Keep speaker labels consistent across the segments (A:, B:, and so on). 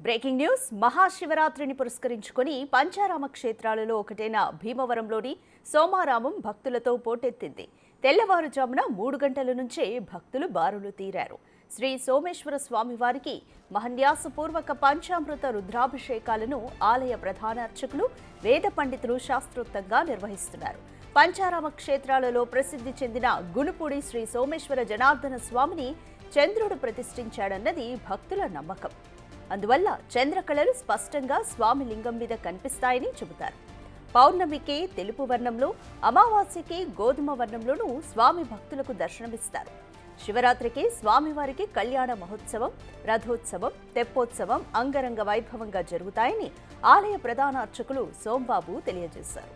A: Breaking news మహాశివరాత్రిని పురస్కరించుకొని పంచారామ క్షేత్రాలలో ఒకటైన భీమవరంలోని సోమారామం భక్తులతో పోటెత్తింది. తెల్లవారుజామున 3 గంటల నుంచే భక్తులు బారులు తీరారు. శ్రీ సోమేశ్వర స్వామివారికి మహన్యాసపూర్వక పంచామృత రుద్రాభిషేకాలను ఆలయ ప్రధాన అర్చకులు వేద పండితులు శాస్త్రోక్తంగా నిర్వహిస్తున్నారు. పంచారామ క్షేత్రాలలో ప్రసిద్ధి చెందిన గునుపూడి శ్రీ సోమేశ్వర జనార్దన స్వామిని చంద్రుడు ప్రతిష్ఠించాడన్నది భక్తుల నమ్మకం. అందువల్ల చంద్రకళలు స్పష్టంగా స్వామి లింగం మీద కనిపిస్తాయని చెబుతారు. పౌర్ణమికి తెలుపు వర్ణంలో, అమావాస్యకి గోధుమ వర్ణంలోనూ స్వామి భక్తులకు దర్శనమిస్తారు. శివరాత్రికి స్వామివారికి కళ్యాణ మహోత్సవం, రథోత్సవం, తెప్పోత్సవం అంగరంగ వైభవంగా జరుగుతాయని ఆలయ ప్రధాన అర్చకులు సోంబాబు తెలియజేశారు.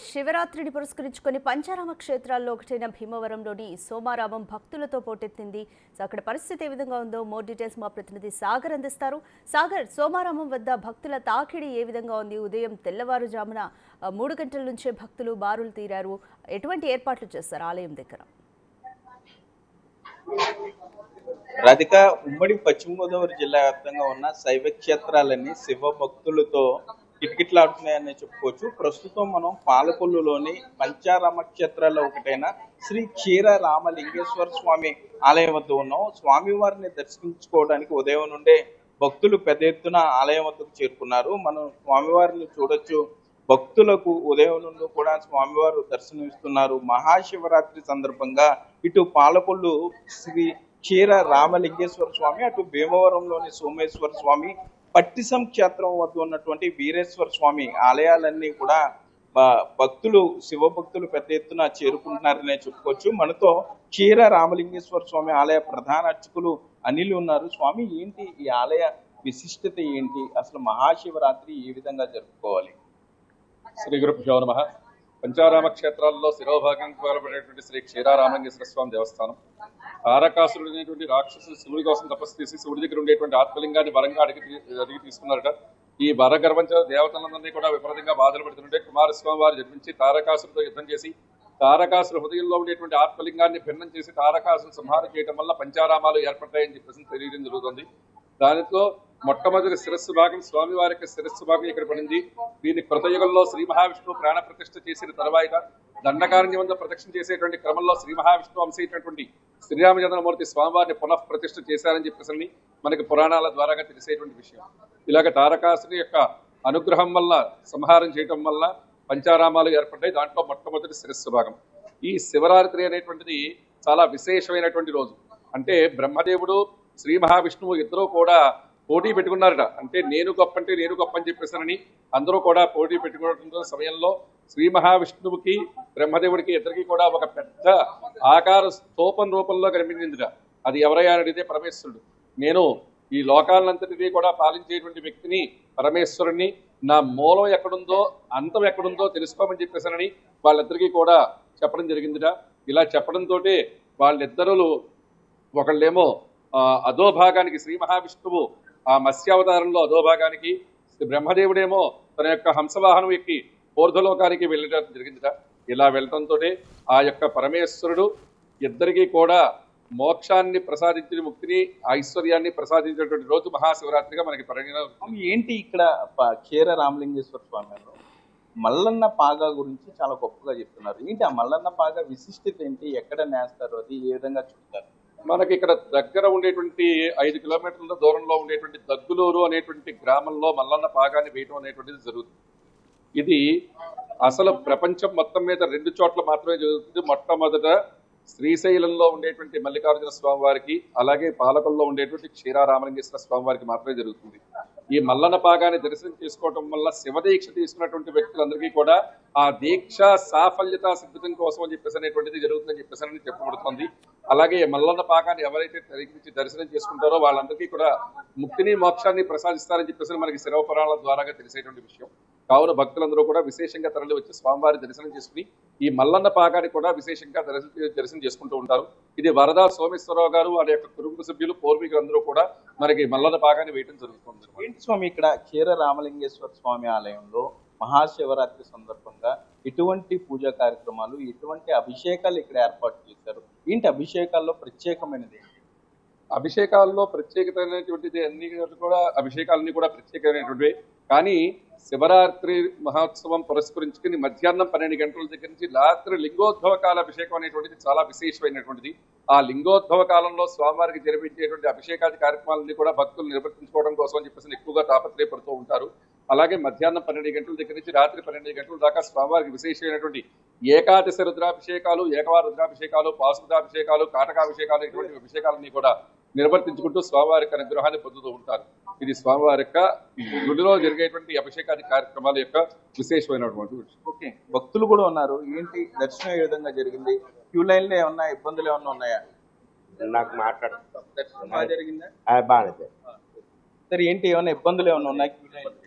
A: శివరాత్రిని పురస్కరించుకొని పంచారామ క్షేత్రాల్లో ఒకటైన భీమవరంలోని సోమారామం భక్తులతో పోటెత్తింది. సో అక్కడ పరిస్థితి ఏ విధంగా ఉందో మోర్ డీటెయిల్స్ మా ప్రతినిధి సాగర్ అందిస్తారు. సాగర్, సోమారామం వద్ద భక్తుల తాకిడి ఏ విధంగా ఉంది? ఉదయం తెల్లవారుజామున 3 గంటల నుంచే భక్తులు బారులు తీరారు. ఎటువంటి ఏర్పాట్లు చేస్తారు ఆలయం దగ్గర?
B: రాధిక, ఉమ్మడి పశ్చిమ గోదావరి జిల్లా వ్యాప్తంగా ఉన్న శైవ క్షేత్రాలన్నీ శివ భక్తులతో కిటకిటలాడుతున్నాయని చెప్పుకోవచ్చు. ప్రస్తుతం మనం పాలకొల్లులోని పంచారామ క్షేత్రాల్లో ఒకటైన శ్రీ క్షీర రామలింగేశ్వర స్వామి ఆలయం వద్ద ఉన్నాం. స్వామివారిని దర్శించుకోవడానికి ఉదయం నుండే భక్తులు పెద్ద ఎత్తున ఆలయం వద్దకు చేరుకున్నారు. మనం స్వామివారిని చూడొచ్చు. భక్తులకు ఉదయం నుండి కూడా స్వామివారు దర్శనమిస్తున్నారు. మహాశివరాత్రి సందర్భంగా ఇటు పాలకొల్లు శ్రీ క్షీర రామలింగేశ్వర స్వామి, అటు భీమవరంలోని సోమేశ్వర స్వామి, పట్టిసం క్షేత్రం వద్ద ఉన్నటువంటి వీరేశ్వర స్వామి ఆలయాలన్నీ కూడా భక్తులు, శివ భక్తులు పెద్ద ఎత్తున చేరుకుంటున్నారనే చెప్పుకోవచ్చు. మనతో క్షీర రామలింగేశ్వర స్వామి ఆలయ ప్రధాన అర్చకులు అనిల్ ఉన్నారు. స్వామి, ఏంటి ఈ ఆలయ విశిష్టత ఏంటి? అసలు మహాశివరాత్రి ఏ విధంగా జరుపుకోవాలి?
C: శ్రీ గురుభ్యో నమః. పంచారామ క్షేత్రాల్లో శిరోభాగం కోరబడేటువంటి శ్రీ క్షీరారామలింగేశ్వర స్వామి దేవస్థానం తారకాసురుడు అనేటువంటి రాక్షసులు శివుడి కోసం తపస్సు చేసి శివుడి దగ్గర ఉండేటువంటి ఆత్మలింగాన్ని వరంగా అడిగి తీసుకున్నారట. ఈ వరగర్వంచ దేవతలందరినీ కూడా విపరీతంగా బాధలు పెడుతుంటే కుమారస్వామి వారు జన్మించి తారకాసురుడితో యుద్ధం చేసి తారకాసురు హృదయంలో ఉండేటువంటి ఆత్మలింగాన్ని భిన్నం చేసి తారకాసురు సంహారం చేయడం వల్ల పంచారామాలు ఏర్పడ్డాయని చెప్పేసి తెలియడం జరుగుతుంది. దానితో మొట్టమొదటి శిరస్సు భాగం స్వామివారి యొక్క శిరస్సు భాగం ఇక్కడ పడింది. దీని కృతయుగంలో శ్రీ మహావిష్ణువు ప్రాణ ప్రతిష్ఠ చేసిన తర్వాత దండకారణ్యం వద్ద ప్రదక్షిణ చేసేటువంటి క్రమంలో శ్రీ మహావిష్ణువు అంశైనటువంటి శ్రీరామచంద్రమూర్తి స్వామివారిని పునః ప్రతిష్ఠ చేశారని చెప్పేసి మనకి పురాణాల ద్వారా తెలిసేటువంటి విషయం. ఇలాగ తారకాసుని యొక్క అనుగ్రహం వల్ల సంహారం చేయటం వల్ల పంచారామాలు ఏర్పడ్డాయి. దాంట్లో మొట్టమొదటి శిరస్సు భాగం. ఈ శివరాత్రి అనేటువంటిది చాలా విశేషమైనటువంటి రోజు. అంటే బ్రహ్మదేవుడు శ్రీ మహావిష్ణువు ఇద్దరూ కూడా పోటీ పెట్టుకున్నారట. అంటే నేను గొప్ప అని చెప్పేసానని అందరూ కూడా పోటీ పెట్టుకున్న సమయంలో శ్రీ మహావిష్ణువుకి బ్రహ్మదేవుడికి ఇద్దరికి కూడా ఒక పెద్ద ఆకార స్తూపం రూపంలో కనిపించిందిట. అది ఎవరయ్యా అడిగితే పరమేశ్వరుడు. నేను ఈ లోకాలంతటినీ కూడా పాలించేటువంటి వ్యక్తిని, పరమేశ్వరుని, నా మూలం ఎక్కడుందో అంతం ఎక్కడుందో తెలుసుకోమని చెప్పేసానని వాళ్ళిద్దరికీ కూడా చెప్పడం జరిగిందిట. ఇలా చెప్పడంతో వాళ్ళిద్దరు ఒకళ్ళేమో అధోభాగానికి శ్రీ మహావిష్ణువు ఆ మత్స్యావతారంలో అధోభాగానికి, బ్రహ్మదేవుడేమో తన యొక్క హంసవాహనం ఎక్కి ఊర్ధ్వలోకానికి వెళ్ళడం జరిగిందిట. ఇలా వెళ్ళడంతో ఆ యొక్క పరమేశ్వరుడు ఇద్దరికీ కూడా మోక్షాన్ని ప్రసాదించిన, ముక్తిని, ఐశ్వర్యాన్ని ప్రసాదించినటువంటి రోజు మహాశివరాత్రిగా మనకి పరిగణన.
B: ఏంటి ఇక్కడ క్షీర రామలింగేశ్వర స్వామిలో మల్లన్న పాగా గురించి చాలా గొప్పగా చెప్తున్నారు. ఏంటి ఆ మల్లన్న పాగా విశిష్టత ఏంటి? ఎక్కడ నేస్తారు? అది ఏ విధంగా చూస్తారు?
C: మనకి ఇక్కడ దగ్గర ఉండేటువంటి 5 కిలోమీటర్ల దూరంలో ఉండేటువంటి దగ్గులూరు అనేటువంటి గ్రామంలో మల్లన్న పాగాన్ని వేయటం అనేటువంటిది జరుగుతుంది. ఇది అసలు ప్రపంచం మొత్తం మీద 2 చోట్ల మాత్రమే జరుగుతుంది. మొట్టమొదట శ్రీశైలంలో ఉండేటువంటి మల్లికార్జున స్వామి వారికి, అలాగే పాలకొల్లో ఉండేటువంటి క్షీరారామలింగేశ్వర స్వామి వారికి మాత్రమే జరుగుతుంది. ఈ మల్లన్న పాగాన్ని దర్శనం చేసుకోవటం వల్ల శివదీక్ష తీసుకున్నటువంటి వ్యక్తులందరికీ కూడా ఆ దీక్ష సాఫల్యత సిద్ధం కోసం అని చెప్పేసి అనేటువంటిది జరుగుతుందని చెప్పేసి చెప్పబడుతుంది. అలాగే మల్లన్న పాకాన్ని ఎవరైతే తరిగించి దర్శనం చేసుకుంటారో వాళ్ళందరికీ కూడా ముక్తిని మోక్షాన్ని ప్రసాదిస్తారని చెప్పేసి మనకి శివ పురాణాల ద్వారా తెలిసేటువంటి విషయం. కావున భక్తులందరూ కూడా విశేషంగా తరలి వచ్చి స్వామివారి దర్శనం చేసుకుని ఈ మల్లన్న పాకాన్ని కూడా విశేషంగా దర్శనం చేసుకుంటూ ఉంటారు. ఇది వరద సోమేశ్వరరావు గారు వారి యొక్క కుటుంబ సభ్యులు పూర్వీకులందరూ కూడా మనకి మల్లన్న పాకాన్ని వేయడం జరుగుతుంది.
B: ఏంటి స్వామి, ఇక్కడ క్షీర రామలింగేశ్వర స్వామి ఆలయంలో మహాశివరాత్రి సందర్భంగా ఎటువంటి పూజా కార్యక్రమాలు, ఎటువంటి అభిషేకాలు ఇక్కడ ఏర్పాటు చేశారు? ఏంటి అభిషేకాల్లో ప్రత్యేకమైనది?
C: అభిషేకాల్లో ప్రత్యేకమైనటువంటిది అన్ని కూడా అభిషేకాలన్నీ కూడా ప్రత్యేకమైనటువంటివి. కానీ శివరాత్రి మహోత్సవం పురస్కరించుకుని మధ్యాహ్నం 12 గంటల దగ్గర నుంచి రాత్రి లింగోద్భవ కాల అభిషేకం అనేటువంటిది చాలా విశేషమైనటువంటిది. ఆ లింగోద్భవ కాలంలో స్వామివారికి జరిపించేటువంటి అభిషేకాది కార్యక్రమాలన్నీ కూడా భక్తులు నిర్వర్తించుకోవడం కోసం అని చెప్పేసి ఎక్కువగా తాపత్రయపడుతూ ఉంటారు. అలాగే మధ్యాహ్నం 12 గంటల దగ్గర నుంచి రాత్రి 12 గంటల దాకా స్వామివారికి విశేషమైనటువంటి ఏకాదశి రుద్రాభిషేకాలు, ఏకవార రుద్రాభిషేకాలు, పాశుపతాభిషేకాలు, కాటకాభిషేకాలు ఇటువంటి అభిషేకాలన్నీ కూడా నిర్వర్తించుకుంటూ స్వామివారి యొక్క అనుగ్రహాన్ని పొందుతూ ఉంటారు. ఇది స్వామివారి యొక్క గుడిలో జరిగేటువంటి అభిషేకాది కార్యక్రమాల యొక్క విశేషమైనటువంటి విషయం.
B: ఓకే, భక్తులు కూడా ఉన్నారు. ఏంటి దర్శనం ఏ విధంగా జరిగింది? క్యూ లైన్ లో ఏమన్నా ఇబ్బందులు ఏమన్నా ఉన్నాయా?
D: నాకు మాట్లాడుతాం
B: దర్శనం బాగా జరిగిందా?
D: బాగానే
B: సరే, ఏంటి ఏమన్నా ఇబ్బందులు ఏమన్నా ఉన్నాయి క్యూ లైన్?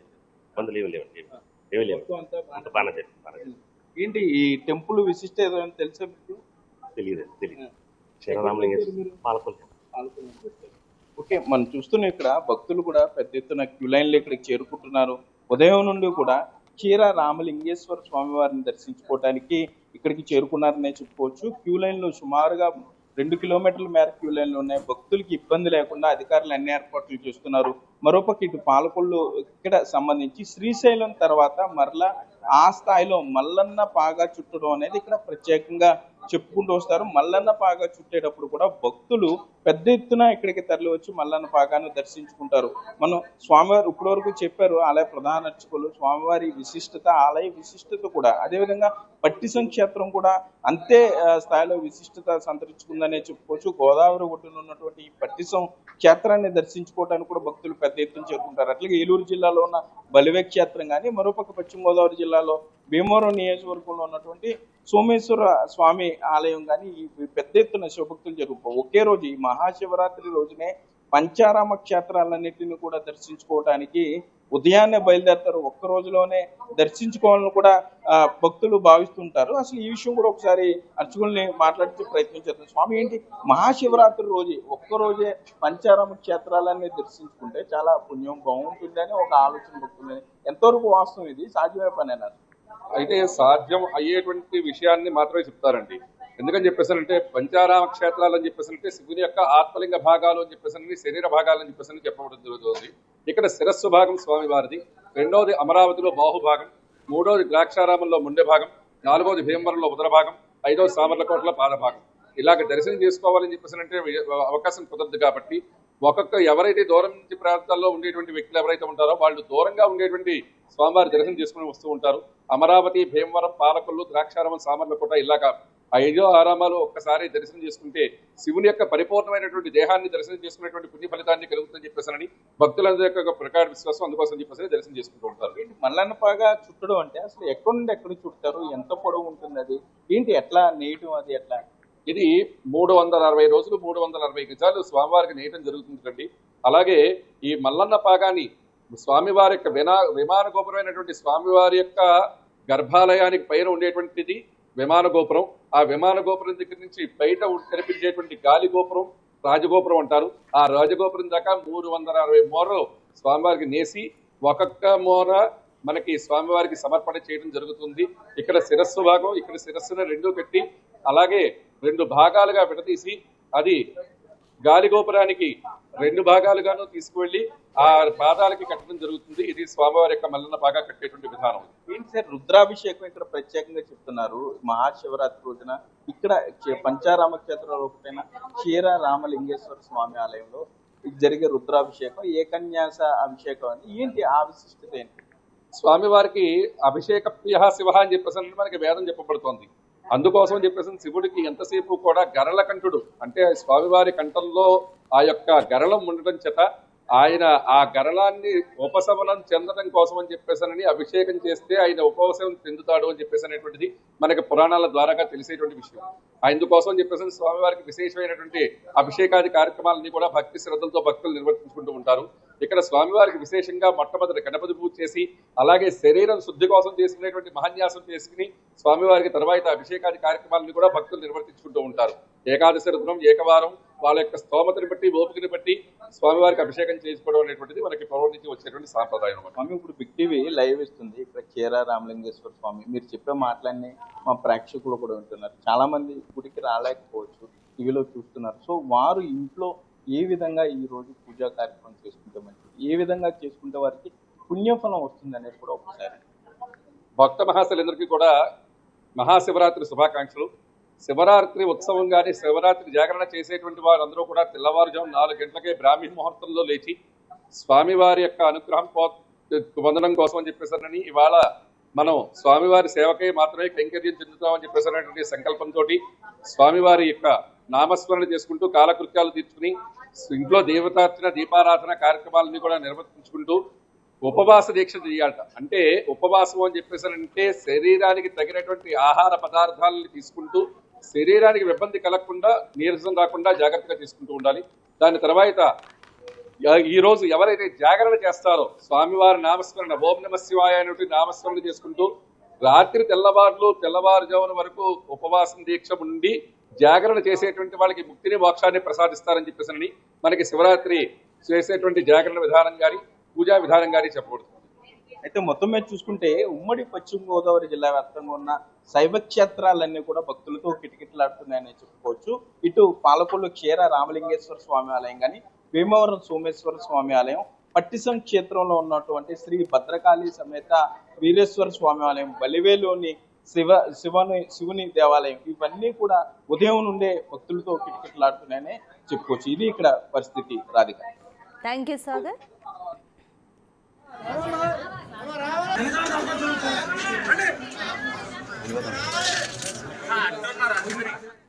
D: ఇబ్బందులు ఏమి లేవు అంత బాగానే జరిగింది.
B: ఏంటి ఈ టెంపుల్ విశిష్ట ఏదైనా తెలుసా మీకు?
D: తెలియదు శ్రీరామలింగేశ్వర పాలకొల్లు.
B: ఓకే, మనం చూస్తున్నాం ఇక్కడ భక్తులు కూడా పెద్ద ఎత్తున క్యూ లైన్లో ఇక్కడికి చేరుకుంటున్నారు. ఉదయం నుండి కూడా క్షీర రామలింగేశ్వర స్వామి వారిని దర్శించుకోవడానికి ఇక్కడికి చేరుకున్నారనే చెప్పుకోవచ్చు. క్యూ లైన్లు సుమారుగా 2 కిలోమీటర్ల మేర క్యూ లైన్లు ఉన్నాయి. భక్తులకి ఇబ్బంది లేకుండా అధికారులు అన్ని ఏర్పాట్లు చేస్తున్నారు. మరోపక్క ఇటు పాలకొల్లు ఇక్కడ సంబంధించి శ్రీశైలం తర్వాత మరలా ఆ స్థాయిలో మల్లన్న పాగా చుట్టడం అనేది ఇక్కడ ప్రత్యేకంగా చెప్పుకుంటూ వస్తారు. మల్లన్న పాగా చుట్టేటప్పుడు కూడా భక్తులు పెద్ద ఎత్తున ఇక్కడికి తరలి వచ్చి మల్లన్న పాగాను దర్శించుకుంటారు. మనం స్వామివారు ఇప్పటి వరకు చెప్పారు ఆలయ ప్రధాన అర్చకులు, స్వామివారి విశిష్టత, ఆలయ విశిష్టత కూడా అదేవిధంగా పట్టిసం క్షేత్రం కూడా అంతే స్థాయిలో విశిష్టత సంతరించుకుందనే చెప్పుకోవచ్చు. గోదావరి ఒడ్డున ఉన్నటువంటి ఈ పట్టిసం క్షేత్రాన్ని దర్శించుకోవడానికి కూడా భక్తులు పెద్ద ఎత్తున చేరుకుంటారు. అట్లాగే ఏలూరు జిల్లాలో ఉన్న బలివే క్షేత్రం కానీ, మరోపక్క పశ్చిమ గోదావరి జిల్లాలో భీమవరం నియోజకవర్గంలో ఉన్నటువంటి సోమేశ్వర స్వామి ఆలయం కానీ ఈ పెద్ద ఎత్తున శివభక్తులు జరుగుతారు. ఒకే రోజు ఈ మహాశివరాత్రి రోజునే పంచారామ క్షేత్రాలన్నింటినీ కూడా దర్శించుకోవడానికి ఉదయాన్నే బయలుదేరతారు. ఒక్క రోజులోనే దర్శించుకోవాలని కూడా భక్తులు భావిస్తుంటారు. అసలు ఈ విషయం కూడా ఒకసారి అర్చకుల్ని మాట్లాడించే ప్రయత్నం చేస్తారు. స్వామి, ఏంటి మహాశివరాత్రి రోజు ఒక్క రోజే పంచారామ క్షేత్రాలన్నీ దర్శించుకుంటే చాలా పుణ్యం బాగుంటుందని ఒక ఆలోచన భక్తులు. ఎంతవరకు వాస్తవం, ఇది సాధ్యమే పని అన్నారు?
C: అయితే సాధ్యం అయ్యేటువంటి విషయాన్ని మాత్రమే చెప్తారండి. ఎందుకని చెప్పేసానంటే పంచారామ క్షేత్రాలు అని చెప్పేసానంటే శివుని యొక్క ఆత్మలింగ భాగాలు అని చెప్పేసి శరీర భాగాలు అని చెప్పేసి చెప్పబడి జరుగుతుంది. ఇక్కడ శిరస్సు భాగం స్వామివారిది, రెండవది అమరావతిలో బాహుభాగం, మూడవది ద్రాక్షారామంలో ముండె భాగం, నాలుగవది భీమవరంలో ఉదర భాగం, ఐదవది సామర్లకోటలో పాదభాగం. ఇలాగ దర్శనం చేసుకోవాలని చెప్పేసానంటే అవకాశం కుదరదు. కాబట్టి ఎవరైతే దూరం నుంచి ప్రాంతాల్లో ఉండేటువంటి వ్యక్తులు ఎవరైతే ఉంటారో వాళ్ళు దూరంగా ఉండేటువంటి స్వామివారి దర్శనం చేసుకుని వస్తూ ఉంటారు. అమరావతి, భీమవరం, పాలకొల్లు, ద్రాక్షారామం, సామర్లకోట ఇలాగా 5 ఆరామాలు ఒక్కసారి దర్శనం చేసుకుంటే శివుని యొక్క పరిపూర్ణమైనటువంటి దేహాన్ని దర్శనం చేసుకునేటువంటి పుణ్య ఫలితాన్ని కలుగుతుందని చెప్పేసి భక్తులందరి యొక్క ప్రకార విశ్వాసం, అందుకోసం చెప్పేసి దర్శనం చేసుకుంటూ ఉంటారు.
B: మల్లన్న పాగా చుట్టడం అంటే అసలు ఎక్కడి నుండి ఎక్కడ చుట్టారు, ఎంత పొడవు ఉంటుంది, అది ఏంటి, ఎట్లా నేయటం, అది ఎట్లా?
C: ఇది 360 రోజులు 360 గజాలు స్వామివారికి నేయటం జరుగుతుందండి. అలాగే ఈ మల్లన్న పాగాన్ని స్వామివారి యొక్క విమాన గోపురమైనటువంటి స్వామివారి యొక్క గర్భాలయానికి పైన ఉండేటువంటిది విమాన గోపురం. ఆ విమాన గోపురం దగ్గర నుంచి బయట కనిపించేటువంటి గాలి గోపురం రాజగోపురం అంటారు. ఆ రాజగోపురం దాకా 360 మూరలు స్వామివారికి నేసి ఒక్కొక్క మూర మనకి స్వామివారికి సమర్పణ చేయడం జరుగుతుంది. ఇక్కడ శిరస్సు భాగం, ఇక్కడ శిరస్సును 2 కట్టి అలాగే 2 భాగాలుగా విడదీసి అది గాలి గోపురానికి 2 భాగాలుగాను తీసుకువెళ్లి ఆ పాదాలకి కట్టడం జరుగుతుంది. ఇది స్వామివారి యొక్క మల్లన్న పాగా కట్టేటువంటి విధానం.
B: ఏంటి సార్, రుద్రాభిషేకం ఇక్కడ ప్రత్యేకంగా చెప్తున్నారు. మహాశివరాత్రి రోజున ఇక్కడ పంచారామ క్షేత్రంలో ఒకటైన క్షీర రామలింగేశ్వర స్వామి ఆలయంలో జరిగే రుద్రాభిషేకం ఏకన్యాస అభిషేకం అని ఏంటి ఆ విశిష్టత ఏంటి?
C: స్వామివారికి అభిషేక ప్రియ శివ అని చెప్పేసి మనకి వేదం చెప్పబడుతోంది. అందుకోసం చెప్పేసి శివుడికి ఎంతసేపు కూడా గరళ కంఠుడు అంటే స్వామివారి కంఠంలో ఆ యొక్క గరళం ఉండటం చేత ఆయన ఆ గరళాన్ని ఉపశమనం చెందడం కోసం అని చెప్పేసానని అభిషేకం చేస్తే ఆయన ఉపశమనం చెందుతాడు అని చెప్పేసి అనేటువంటిది మనకి పురాణాల ద్వారాగా తెలిసేటువంటి విషయం. అందుకోసం అని చెప్పేసి స్వామివారికి విశేషమైనటువంటి అభిషేకాది కార్యక్రమాలన్నీ కూడా భక్తి శ్రద్ధలతో భక్తులు నిర్వర్తించుకుంటూ ఉంటారు. ఇక్కడ స్వామివారికి విశేషంగా మొట్టమొదటి గణపతి పూజ చేసి అలాగే శరీరం శుద్ధి కోసం చేసుకునేటువంటి మహాన్యాసం చేసుకుని స్వామివారికి తర్వాత అభిషేకాది కార్యక్రమాలను కూడా భక్తులు నిర్వర్తించుకుంటూ ఉంటారు. ఏకాదశి రుద్రం ఏకవారం వాళ్ళ యొక్క స్తోమతని బట్టి ఓపికని బట్టి స్వామివారికి అభిషేకం చేసుకోవడం అనేటువంటిది మనకి పూర్వం నుంచి వచ్చేటువంటి సాంప్రదాయం అన్నమాట.
B: స్వామి ఇప్పుడు బిగ్ టీవీ లైవ్ ఇస్తుంది ఇక్కడ చీరా రామలింగేశ్వర స్వామి, మీరు చెప్పే మాటలన్నీ మా ప్రేక్షకులు కూడా వింటున్నారు. చాలా మంది గుడికి రాలేకపోవచ్చు, టీవీలో చూస్తున్నారు. సో వారు ఇంట్లో ఏ విధంగా ఈ రోజు పూజా కార్యక్రమం చేసుకుంటే మంచిది, ఏ విధంగా చేసుకుంటే వారికి పుణ్యఫలం వస్తుంది అనేది కూడా ఒకసారి
C: భక్త మహాశలందరికీ కూడా మహాశివరాత్రి శుభాకాంక్షలు. శివరాత్రి ఉత్సవం కానీ శివరాత్రి జాగరణ చేసేటువంటి వారందరూ కూడా తెల్లవారుజాము 4 గంటలకే బ్రాహ్మీ ముహూర్తంలో లేచి స్వామివారి యొక్క అనుగ్రహం పొందడం కోసం అని చెప్పేసారని ఇవాళ మనం స్వామివారి సేవకై మాత్రమే కైంకర్యం చెందుతామని చెప్పేసినటువంటి సంకల్పంతో స్వామివారి యొక్క నామస్మరణ చేసుకుంటూ కాలకృత్యాలు తీర్చుకుని ఇంట్లో దేవతార్చన దీపారాధన కార్యక్రమాలన్నీ కూడా నిర్వర్తించుకుంటూ ఉపవాస దీక్ష చేయాలట. అంటే ఉపవాసం అని చెప్పేసారంటే శరీరానికి తగినటువంటి ఆహార పదార్థాలను తీసుకుంటూ శరీరానికి ఇబ్బంది కలగకుండా నీరసం రాకుండా జాగ్రత్తగా తీసుకుంటూ ఉండాలి. దాని తర్వాత ఈ రోజు ఎవరైతే జాగరణ చేస్తారో స్వామివారి నామస్మరణ ఓం నమ శివాయ అనేటువంటి నామస్మరణ చేసుకుంటూ రాత్రి తెల్లవారుజామున వరకు ఉపవాసం దీక్ష ఉండి జాగరణ చేసేటువంటి వాళ్ళకి ముక్తిని మోక్షాన్ని ప్రసాదిస్తారని చెప్పేసి మనకి శివరాత్రి చేసేటువంటి జాగరణ విధానం గాని పూజా విధానం గాని చెప్పబడుతుంది.
B: అయితే మొత్తం మీద చూసుకుంటే ఉమ్మడి పశ్చిమ గోదావరి జిల్లా వ్యాప్తంగా ఉన్న శైవ క్షేత్రాలన్నీ కూడా భక్తులతో కిటకిటలాడుతున్నాయని చెప్పుకోవచ్చు. ఇటు పాలకొల్లు క్షీర రామలింగేశ్వర స్వామి ఆలయం కానీ, భీమవరం సోమేశ్వర స్వామి ఆలయం, పట్టిసం క్షేత్రంలో ఉన్నటువంటి శ్రీ భద్రకాళి సమేత వీరేశ్వర స్వామి ఆలయం, బలివేలోని శివుని దేవాలయం, ఇవన్నీ కూడా ఉదయం నుండే భక్తులతో కిటకిటలాడుతున్నాయని చెప్పుకోవచ్చు. ఇది ఇక్కడ పరిస్థితి. Radhika,
A: thank you Sagar.
E: అంటున్నారా